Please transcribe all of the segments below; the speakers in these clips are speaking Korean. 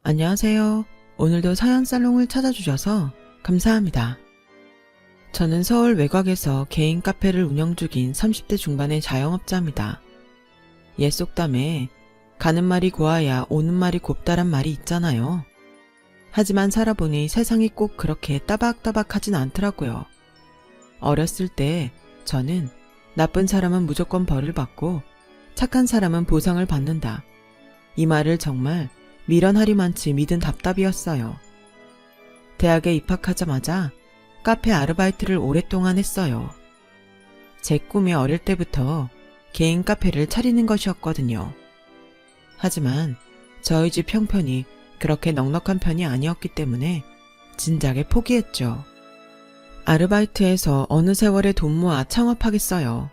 안녕하세요. 오늘도 사연살롱을 찾아주셔서 감사합니다. 저는 서울 외곽에서 개인 카페를 운영 중인 30대 중반의 자영업자입니다. 옛 속담에 가는 말이 고와야 오는 말이 곱다란 말이 있잖아요. 하지만 살아보니 세상이 꼭 그렇게 따박따박하진 않더라고요. 어렸을 때 저는 나쁜 사람은 무조건 벌을 받고 착한 사람은 보상을 받는다. 이 말을 정말 미련하리만치 믿은 답답이었어요. 대학에 입학하자마자 카페 아르바이트를 오랫동안 했어요. 제 꿈이 어릴 때부터 개인 카페를 차리는 것이었거든요. 하지만 저희 집 형편이 그렇게 넉넉한 편이 아니었기 때문에 진작에 포기했죠. 아르바이트에서 어느 세월에 돈 모아 창업하겠어요.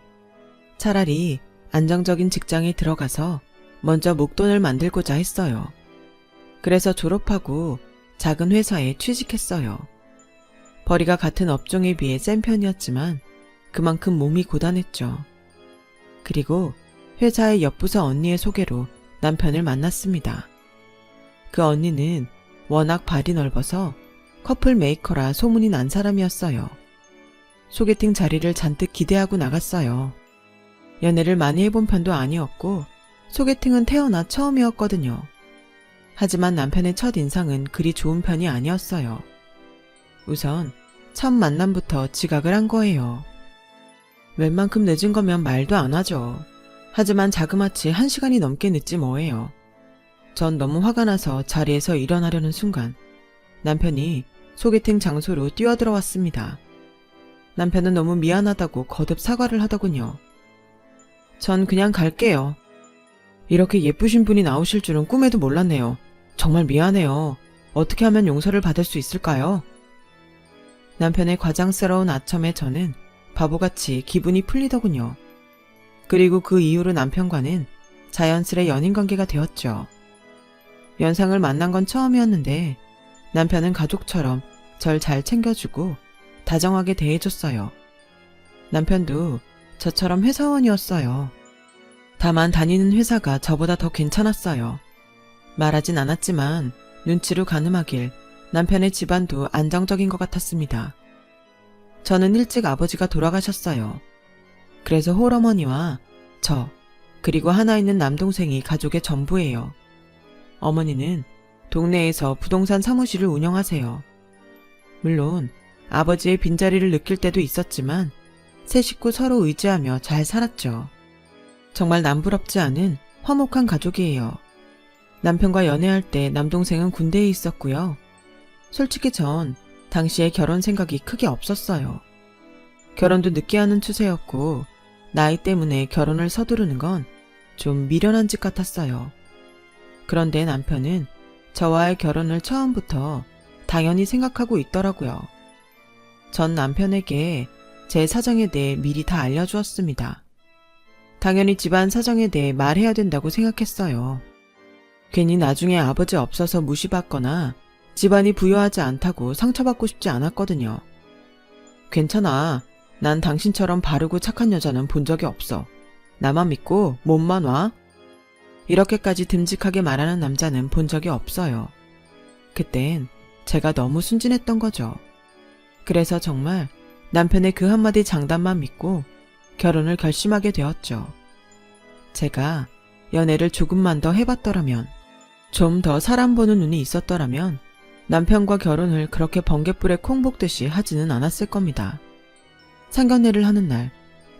차라리 안정적인 직장에 들어가서 먼저 목돈을 만들고자 했어요. 그래서 졸업하고 작은 회사에 취직했어요. 벌이가 같은 업종에 비해 센 편이었지만 그만큼 몸이 고단했죠. 그리고 회사의 옆부서 언니의 소개로 남편을 만났습니다. 그 언니는 워낙 발이 넓어서 커플 메이커라 소문이 난 사람이었어요. 소개팅 자리를 잔뜩 기대하고 나갔어요. 연애를 많이 해본 편도 아니었고 소개팅은 태어나 처음이었거든요. 하지만 남편의 첫 인상은 그리 좋은 편이 아니었어요. 우선 첫 만남부터 지각을 한 거예요. 웬만큼 늦은 거면 말도 안 하죠. 하지만 자그마치 1시간이 넘게 늦지 뭐예요. 전 너무 화가 나서 자리에서 일어나려는 순간 남편이 소개팅 장소로 뛰어들어왔습니다. 남편은 너무 미안하다고 거듭 사과를 하더군요. 전 그냥 갈게요. 이렇게 예쁘신 분이 나오실 줄은 꿈에도 몰랐네요. 정말 미안해요. 어떻게 하면 용서를 받을 수 있을까요? 남편의 과장스러운 아첨에 저는 바보같이 기분이 풀리더군요. 그리고 그 이후로 남편과는 자연스레 연인관계가 되었죠. 연상을 만난 건 처음이었는데 남편은 가족처럼 절 잘 챙겨주고 다정하게 대해줬어요. 남편도 저처럼 회사원이었어요. 다만 다니는 회사가 저보다 더 괜찮았어요. 말하진 않았지만 눈치로 가늠하길 남편의 집안도 안정적인 것 같았습니다. 저는 일찍 아버지가 돌아가셨어요. 그래서 홀어머니와 저, 그리고 하나 있는 남동생이 가족의 전부예요. 어머니는 동네에서 부동산 사무실을 운영하세요. 물론 아버지의 빈자리를 느낄 때도 있었지만 세 식구 서로 의지하며 잘 살았죠. 정말 남부럽지 않은 화목한 가족이에요. 남편과 연애할 때 남동생은 군대에 있었고요. 솔직히 전 당시에 결혼 생각이 크게 없었어요. 결혼도 늦게 하는 추세였고 나이 때문에 결혼을 서두르는 건 좀 미련한 짓 같았어요. 그런데 남편은 저와의 결혼을 처음부터 당연히 생각하고 있더라고요. 전 남편에게 제 사정에 대해 미리 다 알려주었습니다. 당연히 집안 사정에 대해 말해야 된다고 생각했어요. 괜히 나중에 아버지 없어서 무시받거나 집안이 부유하지 않다고 상처받고 싶지 않았거든요. 괜찮아. 난 당신처럼 바르고 착한 여자는 본 적이 없어. 나만 믿고 몸만 와. 이렇게까지 듬직하게 말하는 남자는 본 적이 없어요. 그땐 제가 너무 순진했던 거죠. 그래서 정말 남편의 그 한마디 장담만 믿고 결혼을 결심하게 되었죠. 제가 연애를 조금만 더 해봤더라면, 좀 더 사람 보는 눈이 있었더라면 남편과 결혼을 그렇게 번갯불에 콩 볶듯이 하지는 않았을 겁니다. 상견례를 하는 날,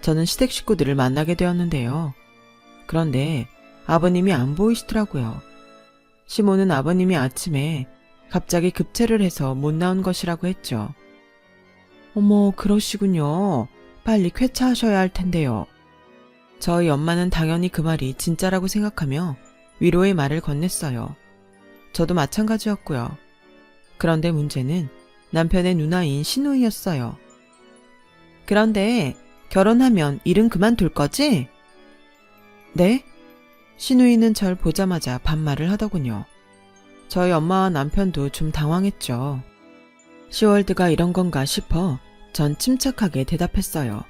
저는 시댁 식구들을 만나게 되었는데요. 그런데 아버님이 안 보이시더라고요. 시모는 아버님이 아침에 갑자기 급체를 해서 못 나온 것이라고 했죠. 어머, 그러시군요. 빨리 쾌차하셔야 할 텐데요. 저희 엄마는 당연히 그 말이 진짜라고 생각하며 위로의 말을 건넸어요. 저도 마찬가지였고요. 그런데 문제는 남편의 누나인 신우이였어요. 그런데 결혼하면 일은 그만둘 거지? 네? 신우이는 절 보자마자 반말을 하더군요. 저희 엄마와 남편도 좀 당황했죠. 시월드가 이런 건가 싶어 전 침착하게 대답했어요.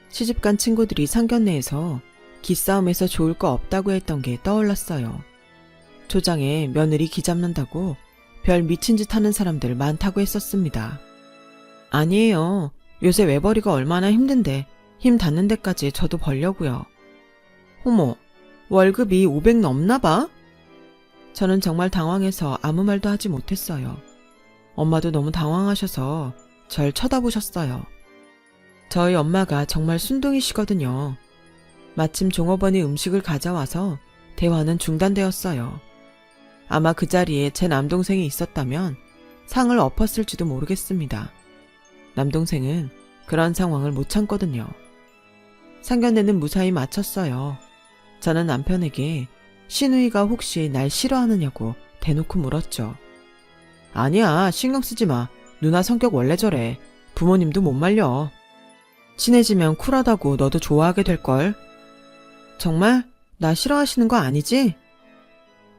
시집간 친구들이 상견례에서 기싸움에서 좋을 거 없다고 했던 게 떠올랐어요. 조장에 며느리 기 잡는다고 별 미친 짓 하는 사람들 많다고 했었습니다. 아니에요. 요새 외벌이가 얼마나 힘든데 힘 닿는 데까지 저도 벌려고요. 어머, 월급이 500 넘나 봐? 저는 정말 당황해서 아무 말도 하지 못했어요. 엄마도 너무 당황하셔서 절 쳐다보셨어요. 저희 엄마가 정말 순둥이시거든요. 마침 종업원이 음식을 가져와서 대화는 중단되었어요. 아마 그 자리에 제 남동생이 있었다면 상을 엎었을지도 모르겠습니다. 남동생은 그런 상황을 못 참거든요. 상견례는 무사히 마쳤어요. 저는 남편에게 신우이가 혹시 날 싫어하느냐고 대놓고 물었죠. 아니야, 신경 쓰지 마. 누나 성격 원래 저래. 부모님도 못 말려. 친해지면 쿨하다고 너도 좋아하게 될걸. 정말? 나 싫어하시는 거 아니지?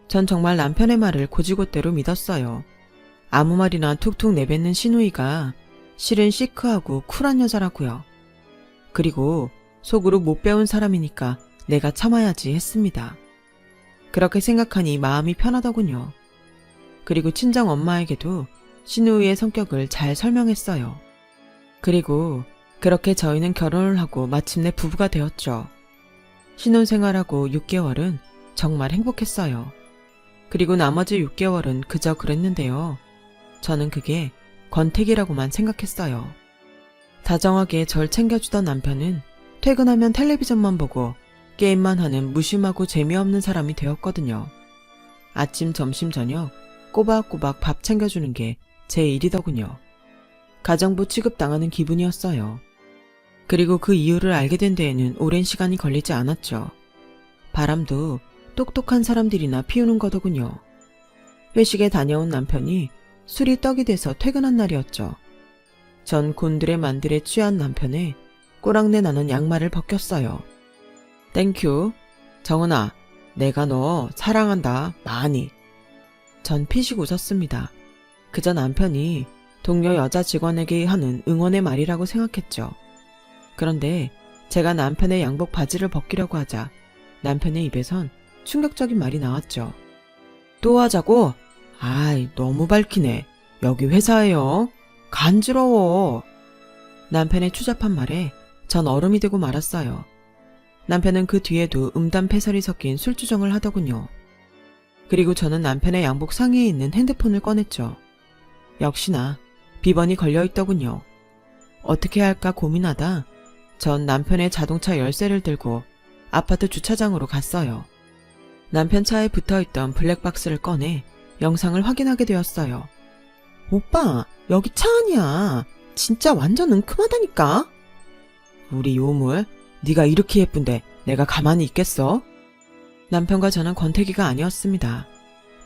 전 정말 남편의 말을 고지고대로 믿었어요. 아무 말이나 툭툭 내뱉는 신우이가 실은 시크하고 쿨한 여자라고요. 그리고 속으로 못 배운 사람이니까 내가 참아야지 했습니다. 그렇게 생각하니 마음이 편하더군요. 그리고 친정 엄마에게도 신우이의 성격을 잘 설명했어요. 그리고 그렇게 저희는 결혼을 하고 마침내 부부가 되었죠. 신혼생활하고 6개월은 정말 행복했어요. 그리고 나머지 6개월은 그저 그랬는데요. 저는 그게 권태기라고만 생각했어요. 다정하게 절 챙겨주던 남편은 퇴근하면 텔레비전만 보고 게임만 하는 무심하고 재미없는 사람이 되었거든요. 아침, 점심, 저녁 꼬박꼬박 밥 챙겨주는 게 제 일이더군요. 가정부 취급당하는 기분이었어요. 그리고 그 이유를 알게 된 데에는 오랜 시간이 걸리지 않았죠. 바람도 똑똑한 사람들이나 피우는 거더군요. 회식에 다녀온 남편이 술이 떡이 돼서 퇴근한 날이었죠. 전 곤드레 만들에 취한 남편의 꼬랑내 나는 양말을 벗겼어요. 땡큐. 정은아, 내가 너 사랑한다, 많이. 전 피식 웃었습니다. 그저 남편이 동료 여자 직원에게 하는 응원의 말이라고 생각했죠. 그런데 제가 남편의 양복 바지를 벗기려고 하자 남편의 입에선 충격적인 말이 나왔죠. 또 하자고? 아이, 너무 밝히네. 여기 회사예요. 간지러워. 남편의 추잡한 말에 전 얼음이 되고 말았어요. 남편은 그 뒤에도 음담패설이 섞인 술주정을 하더군요. 그리고 저는 남편의 양복 상의에 있는 핸드폰을 꺼냈죠. 역시나 비번이 걸려있더군요. 어떻게 할까 고민하다 전 남편의 자동차 열쇠를 들고 아파트 주차장으로 갔어요. 남편 차에 붙어있던 블랙박스를 꺼내 영상을 확인하게 되었어요. 오빠, 여기 차 아니야. 진짜 완전 은큼하다니까. 우리 요물, 네가 이렇게 예쁜데 내가 가만히 있겠어? 남편과 저는 권태기가 아니었습니다.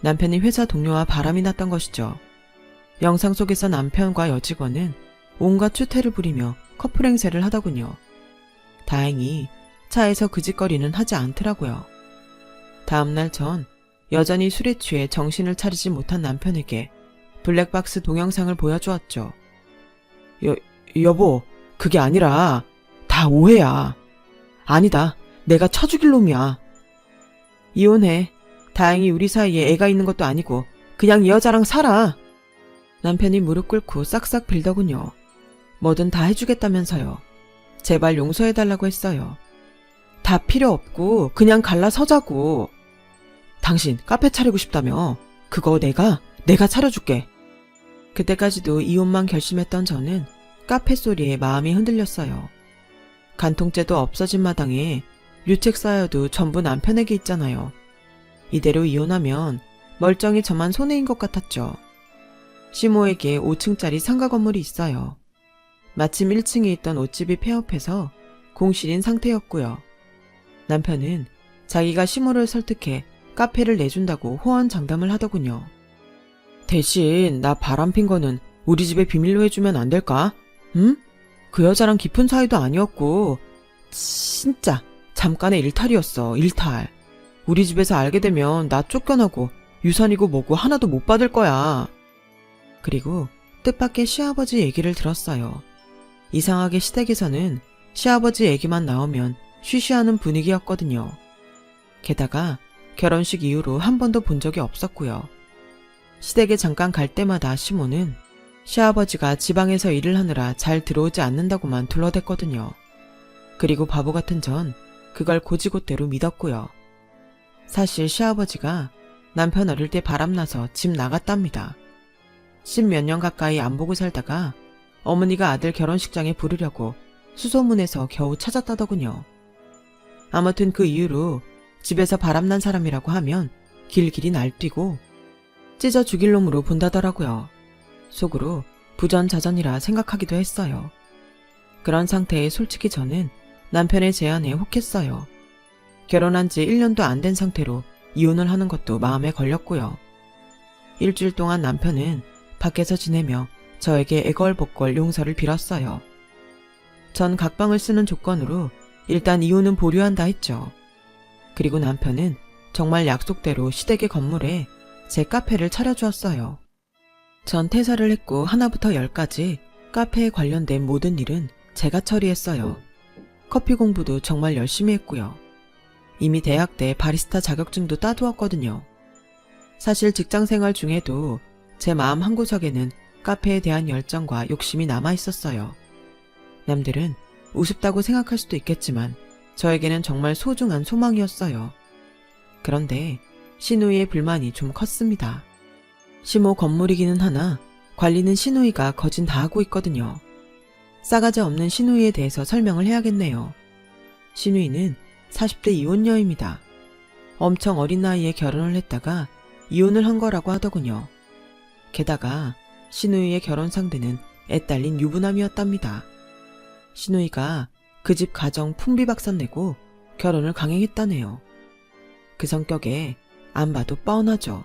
남편이 회사 동료와 바람이 났던 것이죠. 영상 속에서 남편과 여직원은 온갖 추태를 부리며 커플 행세를 하더군요. 다행히 차에서 그 짓거리는 하지 않더라고요. 다음날 전 여전히 술에 취해 정신을 차리지 못한 남편에게 블랙박스 동영상을 보여주었죠. 여보, 그게 아니라 다 오해야. 아니다, 내가 쳐 죽일 놈이야. 이혼해. 다행히 우리 사이에 애가 있는 것도 아니고 그냥 이 여자랑 살아. 남편이 무릎 꿇고 싹싹 빌더군요. 뭐든 다 해주겠다면서요. 제발 용서해달라고 했어요. 다 필요 없고 그냥 갈라서자고. 당신 카페 차리고 싶다며. 그거 내가 차려줄게. 그때까지도 이혼만 결심했던 저는 카페 소리에 마음이 흔들렸어요. 간통죄도 없어진 마당에 유책 쌓여도 전부 남편에게 있잖아요. 이대로 이혼하면 멀쩡히 저만 손해인 것 같았죠. 시모에게 5층짜리 상가 건물이 있어요. 마침 1층에 있던 옷집이 폐업해서 공실인 상태였고요. 남편은 자기가 시모를 설득해 카페를 내준다고 호언장담을 하더군요. 대신 나 바람핀 거는 우리 집에 비밀로 해주면 안 될까? 응? 그 여자랑 깊은 사이도 아니었고 진짜 잠깐의 일탈이었어. 일탈. 우리 집에서 알게 되면 나 쫓겨나고 유산이고 뭐고 하나도 못 받을 거야. 그리고 뜻밖의 시아버지 얘기를 들었어요. 이상하게 시댁에서는 시아버지 얘기만 나오면 쉬쉬하는 분위기였거든요. 게다가 결혼식 이후로 한 번도 본 적이 없었고요. 시댁에 잠깐 갈 때마다 시모는 시아버지가 지방에서 일을 하느라 잘 들어오지 않는다고만 둘러댔거든요. 그리고 바보 같은 전 그걸 고지곳대로 믿었고요. 사실 시아버지가 남편 어릴 때 바람나서 집 나갔답니다. 10몇 년 가까이 안 보고 살다가 어머니가 아들 결혼식장에 부르려고 수소문해서 겨우 찾았다더군요. 아무튼 그 이후로 집에서 바람난 사람이라고 하면 길길이 날뛰고 찢어 죽일 놈으로 본다더라고요. 속으로 부전자전이라 생각하기도 했어요. 그런 상태에 솔직히 저는 남편의 제안에 혹했어요. 결혼한 지 1년도 안 된 상태로 이혼을 하는 것도 마음에 걸렸고요. 일주일 동안 남편은 밖에서 지내며 저에게 애걸복걸 용서를 빌었어요. 전 각방을 쓰는 조건으로 일단 이혼은 보류한다 했죠. 그리고 남편은 정말 약속대로 시댁의 건물에 제 카페를 차려주었어요. 전 퇴사를 했고 하나부터 10까지 카페에 관련된 모든 일은 제가 처리했어요. 커피 공부도 정말 열심히 했고요. 이미 대학 때 바리스타 자격증도 따두었거든요. 사실 직장생활 중에도 제 마음 한구석에는 카페에 대한 열정과 욕심이 남아있었어요. 남들은 우습다고 생각할 수도 있겠지만 저에게는 정말 소중한 소망이었어요. 그런데 시누이의 불만이 좀 컸습니다. 시모 건물이기는 하나 관리는 시누이가 거진 다 하고 있거든요. 싸가지 없는 시누이에 대해서 설명을 해야겠네요. 시누이는 40대 이혼녀입니다. 엄청 어린 나이에 결혼을 했다가 이혼을 한 거라고 하더군요. 게다가 시누이의 결혼 상대는 애 딸린 유부남이었답니다. 시누이가 그 집 가정 풍비박산 내고 결혼을 강행했다네요. 그 성격에 안 봐도 뻔하죠.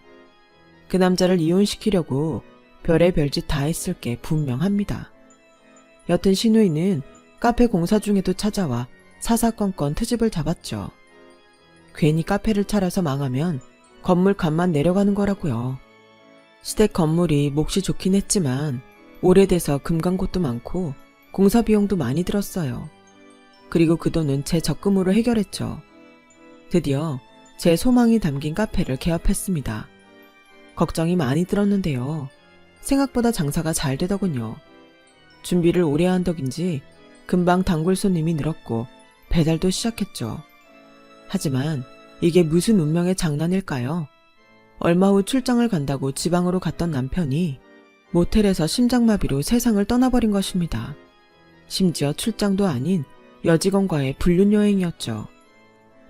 그 남자를 이혼시키려고 별의 별짓 다 했을 게 분명합니다. 여튼 시누이는 카페 공사 중에도 찾아와 사사건건 트집을 잡았죠. 괜히 카페를 차려서 망하면 건물 값만 내려가는 거라고요. 시댁 건물이 몫이 좋긴 했지만 오래돼서 금간 곳도 많고 공사 비용도 많이 들었어요. 그리고 그 돈은 제 적금으로 해결했죠. 드디어 제 소망이 담긴 카페를 개업했습니다. 걱정이 많이 들었는데요. 생각보다 장사가 잘 되더군요. 준비를 오래 한 덕인지 금방 단골 손님이 늘었고 배달도 시작했죠. 하지만 이게 무슨 운명의 장난일까요? 얼마 후 출장을 간다고 지방으로 갔던 남편이 모텔에서 심장마비로 세상을 떠나버린 것입니다. 심지어 출장도 아닌 여직원과의 불륜여행이었죠.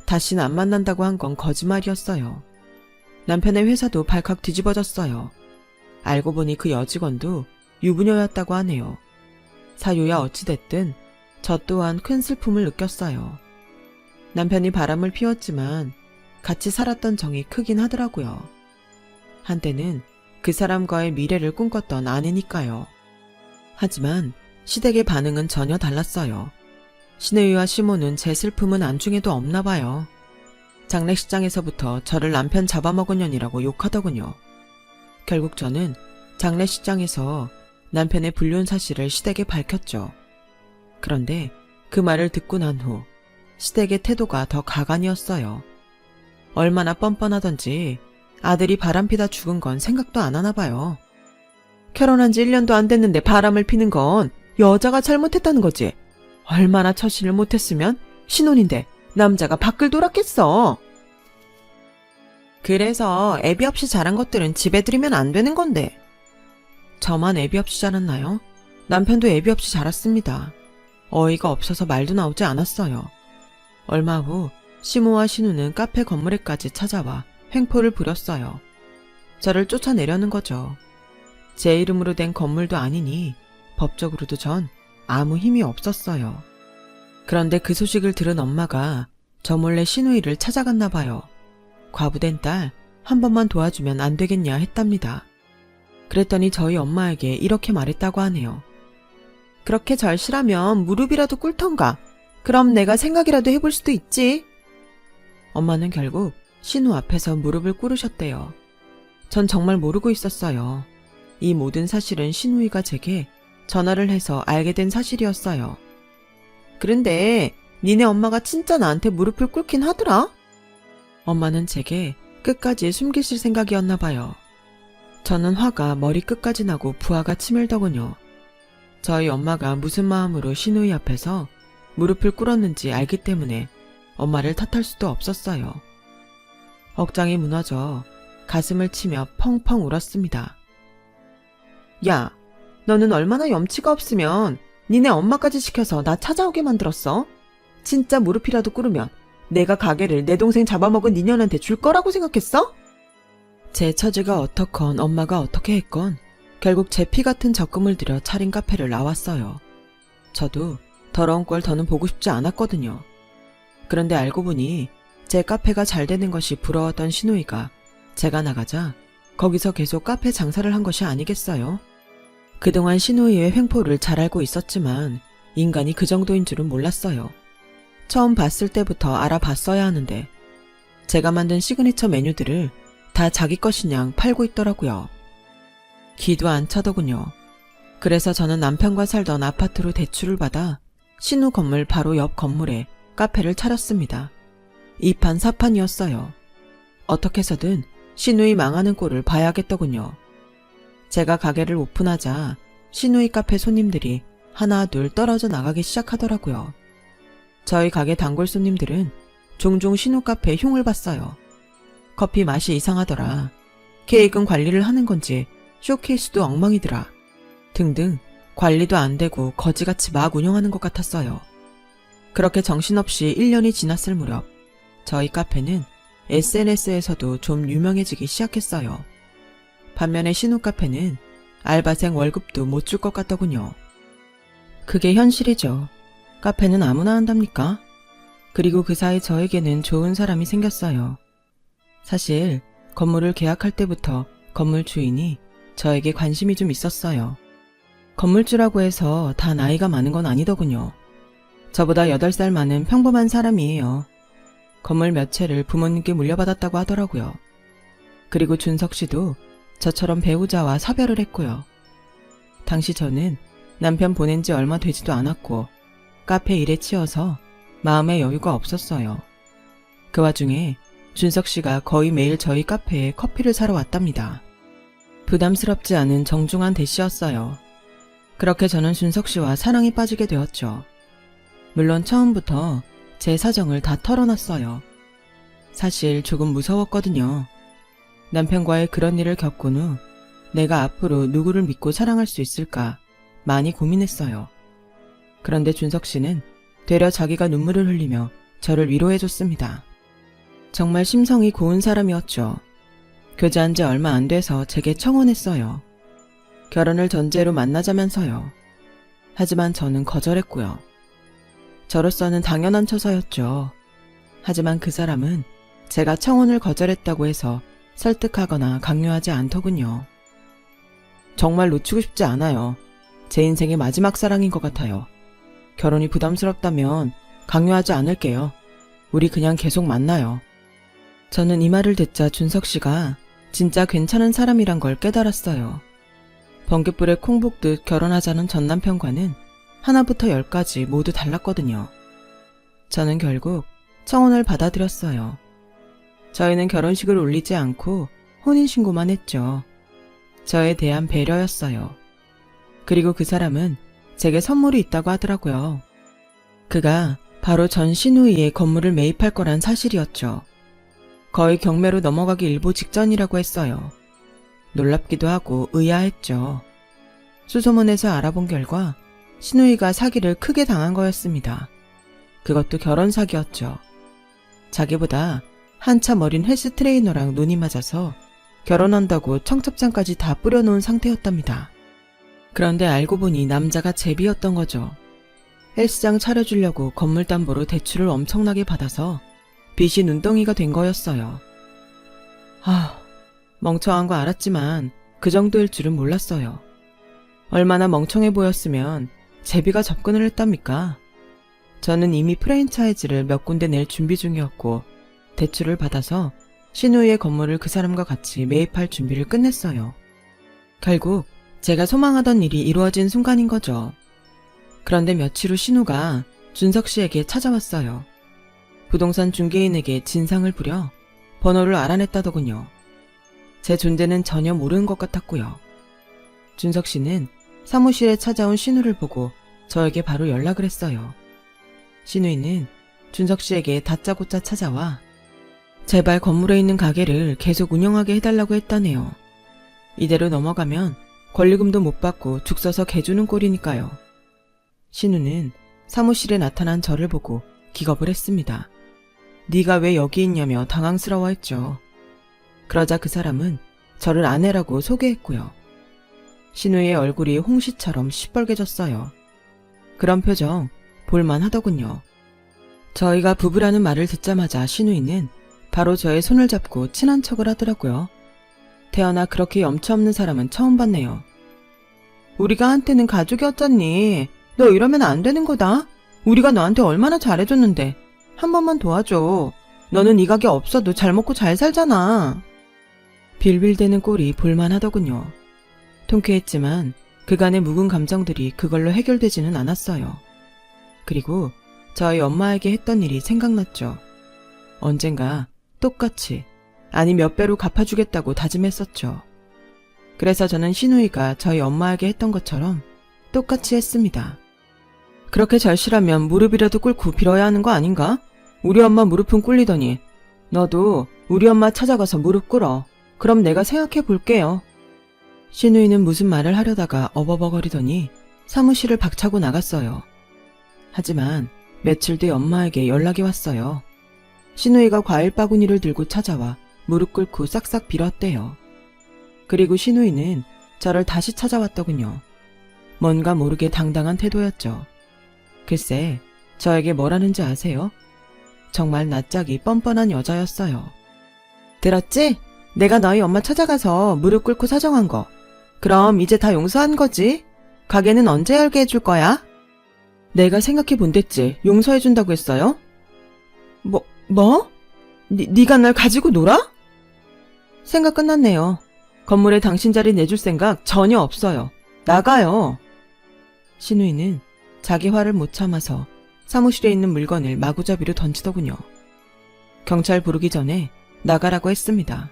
다시는 안 만난다고 한 건 거짓말이었어요. 남편의 회사도 발칵 뒤집어졌어요. 알고 보니 그 여직원도 유부녀였다고 하네요. 사유야 어찌됐든 저 또한 큰 슬픔을 느꼈어요. 남편이 바람을 피웠지만 같이 살았던 정이 크긴 하더라고요. 한때는 그 사람과의 미래를 꿈꿨던 아내니까요. 하지만 시댁의 반응은 전혀 달랐어요. 시누이와 시모는 제 슬픔은 안중에도 없나 봐요. 장례식장에서부터 저를 남편 잡아먹은 년이라고 욕하더군요. 결국 저는 장례식장에서 남편의 불륜 사실을 시댁에 밝혔죠. 그런데 그 말을 듣고 난 후 시댁의 태도가 더 가관이었어요. 얼마나 뻔뻔하던지 아들이 바람피다 죽은 건 생각도 안 하나 봐요. 결혼한 지 1년도 안 됐는데 바람을 피는 건 여자가 잘못했다는 거지. 얼마나 처신을 못했으면 신혼인데 남자가 밖을 돌았겠어. 그래서 애비 없이 자란 것들은 집에 들이면 안 되는 건데. 저만 애비 없이 자랐나요? 남편도 애비 없이 자랐습니다. 어이가 없어서 말도 나오지 않았어요. 얼마 후 시모와 신우는 카페 건물에까지 찾아와 횡포를 부렸어요. 저를 쫓아내려는 거죠. 제 이름으로 된 건물도 아니니 법적으로도 전 아무 힘이 없었어요. 그런데 그 소식을 들은 엄마가 저 몰래 시누이를 찾아갔나 봐요. 과부된 딸 한 번만 도와주면 안 되겠냐 했답니다. 그랬더니 저희 엄마에게 이렇게 말했다고 하네요. 그렇게 절실하면 무릎이라도 꿇던가. 그럼 내가 생각이라도 해볼 수도 있지. 엄마는 결국 신우 앞에서 무릎을 꿇으셨대요. 전 정말 모르고 있었어요. 이 모든 사실은 신우이가 제게 전화를 해서 알게 된 사실이었어요. 그런데 니네 엄마가 진짜 나한테 무릎을 꿇긴 하더라? 엄마는 제게 끝까지 숨기실 생각이었나 봐요. 저는 화가 머리 끝까지 나고 부하가 치밀더군요. 저희 엄마가 무슨 마음으로 신우이 앞에서 무릎을 꿇었는지 알기 때문에 엄마를 탓할 수도 없었어요. 억장이 무너져 가슴을 치며 펑펑 울었습니다. 야, 너는 얼마나 염치가 없으면 니네 엄마까지 시켜서 나 찾아오게 만들었어? 진짜 무릎이라도 꿇으면 내가 가게를 내 동생 잡아먹은 니년한테 줄 거라고 생각했어? 제 처지가 어떻건 엄마가 어떻게 했건 결국 제 피 같은 적금을 들여 차린 카페를 나왔어요. 저도 더러운 꼴 더는 보고 싶지 않았거든요. 그런데 알고 보니 제 카페가 잘 되는 것이 부러웠던 신우이가 제가 나가자 거기서 계속 카페 장사를 한 것이 아니겠어요? 그동안 신우이의 횡포를 잘 알고 있었지만 인간이 그 정도인 줄은 몰랐어요. 처음 봤을 때부터 알아봤어야 하는데 제가 만든 시그니처 메뉴들을 다 자기 것이냥 팔고 있더라고요. 기도 안 차더군요. 그래서 저는 남편과 살던 아파트로 대출을 받아 신우 건물 바로 옆 건물에 카페를 차렸습니다. 2판 4판이었어요. 어떻게 해서든 신우이 망하는 꼴을 봐야겠더군요. 제가 가게를 오픈하자 신우이 카페 손님들이 하나 둘 떨어져 나가기 시작하더라고요. 저희 가게 단골 손님들은 종종 신우 카페에 흉을 봤어요. 커피 맛이 이상하더라. 케이크는 관리를 하는 건지 쇼케이스도 엉망이더라. 등등 관리도 안 되고 거지같이 막 운영하는 것 같았어요. 그렇게 정신없이 1년이 지났을 무렵 저희 카페는 SNS에서도 좀 유명해지기 시작했어요. 반면에 신우 카페는 알바생 월급도 못 줄 것 같더군요. 그게 현실이죠. 카페는 아무나 한답니까? 그리고 그 사이 저에게는 좋은 사람이 생겼어요. 사실 건물을 계약할 때부터 건물 주인이 저에게 관심이 좀 있었어요. 건물주라고 해서 다 나이가 많은 건 아니더군요. 저보다 8살 많은 평범한 사람이에요. 건물 몇 채를 부모님께 물려받았다고 하더라고요. 그리고 준석 씨도 저처럼 배우자와 사별을 했고요. 당시 저는 남편 보낸 지 얼마 되지도 않았고 카페 일에 치여서 마음의 여유가 없었어요. 그 와중에 준석 씨가 거의 매일 저희 카페에 커피를 사러 왔답니다. 부담스럽지 않은 정중한 대시였어요. 그렇게 저는 준석 씨와 사랑에 빠지게 되었죠. 물론 처음부터 제 사정을 다 털어놨어요. 사실 조금 무서웠거든요. 남편과의 그런 일을 겪은 후 내가 앞으로 누구를 믿고 사랑할 수 있을까 많이 고민했어요. 그런데 준석 씨는 되려 자기가 눈물을 흘리며 저를 위로해줬습니다. 정말 심성이 고운 사람이었죠. 교제한 지 얼마 안 돼서 제게 청혼했어요. 결혼을 전제로 만나자면서요. 하지만 저는 거절했고요. 저로서는 당연한 처사였죠. 하지만 그 사람은 제가 청혼을 거절했다고 해서 설득하거나 강요하지 않더군요. 정말 놓치고 싶지 않아요. 제 인생의 마지막 사랑인 것 같아요. 결혼이 부담스럽다면 강요하지 않을게요. 우리 그냥 계속 만나요. 저는 이 말을 듣자 준석 씨가 진짜 괜찮은 사람이란 걸 깨달았어요. 번갯불에 콩 볶듯 결혼하자는 전 남편과는 하나부터 10까지 모두 달랐거든요. 저는 결국 청혼을 받아들였어요. 저희는 결혼식을 올리지 않고 혼인신고만 했죠. 저에 대한 배려였어요. 그리고 그 사람은 제게 선물이 있다고 하더라고요. 그가 바로 전 신우이의 건물을 매입할 거란 사실이었죠. 거의 경매로 넘어가기 일보 직전이라고 했어요. 놀랍기도 하고 의아했죠. 수소문에서 알아본 결과 신우이가 사기를 크게 당한 거였습니다. 그것도 결혼 사기였죠. 자기보다 한참 어린 헬스 트레이너랑 눈이 맞아서 결혼한다고 청첩장까지 다 뿌려놓은 상태였답니다. 그런데 알고 보니 남자가 제비였던 거죠. 헬스장 차려주려고 건물담보로 대출을 엄청나게 받아서 빚이 눈덩이가 된 거였어요. 멍청한 거 알았지만 그 정도일 줄은 몰랐어요. 얼마나 멍청해 보였으면 제비가 접근을 했답니까? 저는 이미 프랜차이즈를 몇 군데 낼 준비 중이었고 대출을 받아서 신우이의 건물을 그 사람과 같이 매입할 준비를 끝냈어요. 결국 제가 소망하던 일이 이루어진 순간인 거죠. 그런데 며칠 후 신우가 준석 씨에게 찾아왔어요. 부동산 중개인에게 진상을 부려 번호를 알아냈다더군요. 제 존재는 전혀 모르는 것 같았고요. 준석 씨는 사무실에 찾아온 신우를 보고 저에게 바로 연락을 했어요. 신우이는 준석 씨에게 다짜고짜 찾아와 제발 건물에 있는 가게를 계속 운영하게 해달라고 했다네요. 이대로 넘어가면 권리금도 못 받고 죽 서서 개주는 꼴이니까요. 신우는 사무실에 나타난 저를 보고 기겁을 했습니다. 네가 왜 여기 있냐며 당황스러워했죠. 그러자 그 사람은 저를 아내라고 소개했고요. 신우의 얼굴이 홍시처럼 시뻘개졌어요. 그런 표정 볼만하더군요. 저희가 부부라는 말을 듣자마자 신우이는 바로 저의 손을 잡고 친한 척을 하더라고요. 태어나 그렇게 염치 없는 사람은 처음 봤네요. 우리가 한때는 가족이었잖니. 너 이러면 안 되는 거다. 우리가 너한테 얼마나 잘해줬는데. 한 번만 도와줘. 너는 이 가게 없어도 잘 먹고 잘 살잖아. 빌빌대는 꼴이 볼만하더군요. 통쾌했지만 그간의 묵은 감정들이 그걸로 해결되지는 않았어요. 그리고 저희 엄마에게 했던 일이 생각났죠. 언젠가 똑같이 아니 몇 배로 갚아주겠다고 다짐했었죠. 그래서 저는 신우이가 저희 엄마에게 했던 것처럼 똑같이 했습니다. 그렇게 절실하면 무릎이라도 꿇고 빌어야 하는 거 아닌가? 우리 엄마 무릎은 꿇리더니 너도 우리 엄마 찾아가서 무릎 꿇어. 그럼 내가 생각해 볼게요. 신우이는 무슨 말을 하려다가 어버버거리더니 사무실을 박차고 나갔어요. 하지만 며칠 뒤 엄마에게 연락이 왔어요. 신우이가 과일 바구니를 들고 찾아와 무릎 꿇고 싹싹 빌었대요. 그리고 신우이는 저를 다시 찾아왔더군요. 뭔가 모르게 당당한 태도였죠. 글쎄, 저에게 뭐라는지 아세요? 정말 낯짝이 뻔뻔한 여자였어요. 들었지? 내가 너희 엄마 찾아가서 무릎 꿇고 사정한 거. 그럼 이제 다 용서한 거지? 가게는 언제 열게 해줄 거야? 내가 생각해 본댔지. 용서해준다고 했어요? 뭐? 네가 날 가지고 놀아? 생각 끝났네요. 건물에 당신 자리 내줄 생각 전혀 없어요. 나가요. 신우이는 자기 화를 못 참아서 사무실에 있는 물건을 마구잡이로 던지더군요. 경찰 부르기 전에 나가라고 했습니다.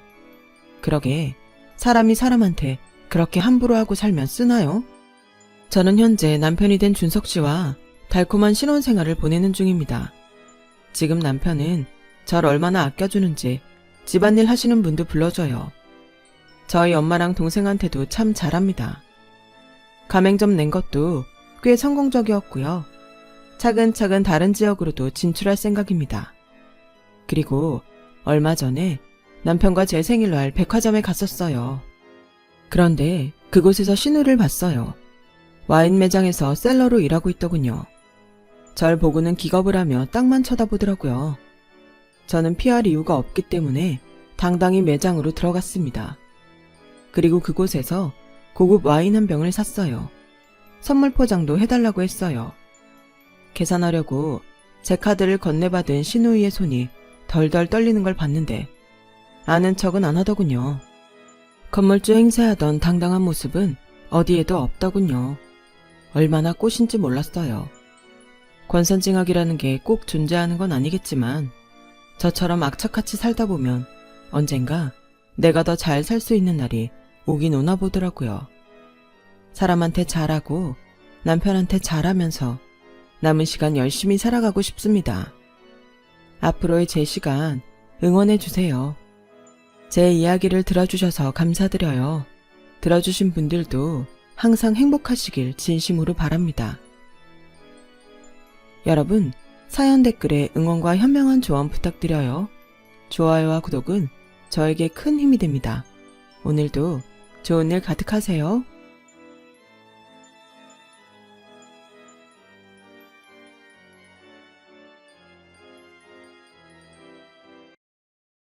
그러게 사람이 사람한테 그렇게 함부로 하고 살면 쓰나요? 저는 현재 남편이 된 준석 씨와 달콤한 신혼생활을 보내는 중입니다. 지금 남편은 절 얼마나 아껴주는지 집안일 하시는 분도 불러줘요. 저희 엄마랑 동생한테도 참 잘합니다. 가맹점 낸 것도 꽤 성공적이었고요. 차근차근 다른 지역으로도 진출할 생각입니다. 그리고 얼마 전에 남편과 제 생일날 백화점에 갔었어요. 그런데 그곳에서 신우를 봤어요. 와인 매장에서 셀러로 일하고 있더군요. 절 보고는 기겁을 하며 땅만 쳐다보더라고요. 저는 피할 이유가 없기 때문에 당당히 매장으로 들어갔습니다. 그리고 그곳에서 고급 와인 한 병을 샀어요. 선물 포장도 해달라고 했어요. 계산하려고 제 카드를 건네받은 신우이의 손이 덜덜 떨리는 걸 봤는데 아는 척은 안 하더군요. 건물주 행세하던 당당한 모습은 어디에도 없더군요. 얼마나 꽃인지 몰랐어요. 권선징악이라는 게 꼭 존재하는 건 아니겠지만 저처럼 악착같이 살다 보면 언젠가 내가 더 잘 살 수 있는 날이 오긴 오나 보더라고요. 사람한테 잘하고 남편한테 잘하면서 남은 시간 열심히 살아가고 싶습니다. 앞으로의 제 시간 응원해주세요. 제 이야기를 들어주셔서 감사드려요. 들어주신 분들도 항상 행복하시길 진심으로 바랍니다. 여러분, 사연 댓글에 응원과 현명한 조언 부탁드려요. 좋아요와 구독은 저에게 큰 힘이 됩니다. 오늘도 좋은 일 가득하세요.